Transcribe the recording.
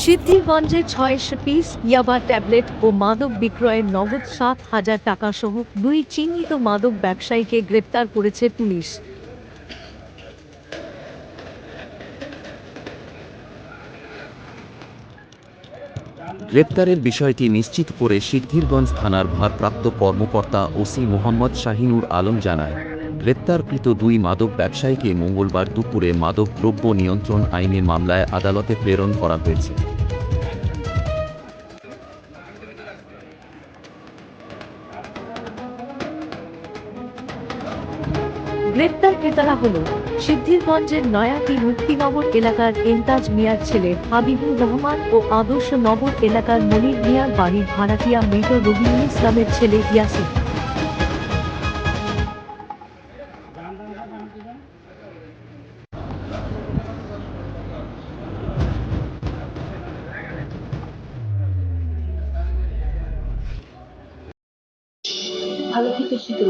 সিদ্ধিরগঞ্জে ৬০০ piece ইয়াবা tablet ও মাদক বিক্রয়ের নগদ ৭,০০০ টাকাসহ ২ চিহ্নিত মাদক ব্যবসায়ীকে গ্রেপ্তার করেছে পুলিশ। গ্রেপ্তারের বিষয়টি নিশ্চিত করে সিদ্ধিরগঞ্জ থানার ভারপ্রাপ্ত কর্মকর্তা ওসি মোহাম্মদ শাহিনুর আলম জানায়, গ্রেপ্তারকৃত ২ মাদক ব্যবসায়ীকে মঙ্গলবার দুপুরে মাদক দ্রব্য নিয়ন্ত্রণ আইনের মামলায় আদালতে প্রেরণ করা হয়েছে। গ্রেপ্তারকৃতরা হল সিদ্ধিরগঞ্জের নয়াটি মুক্তিনগর এলাকার এমতাজ মিয়ার ছেলে হাবিবুর রহমান ও আদর্শনগর এলাকার মনির মিয়ার বাড়ির ভাড়াটিয়া মৃত রবিউল ইসলামের ছেলে ইয়াসিন। ভালো থেকে শিখে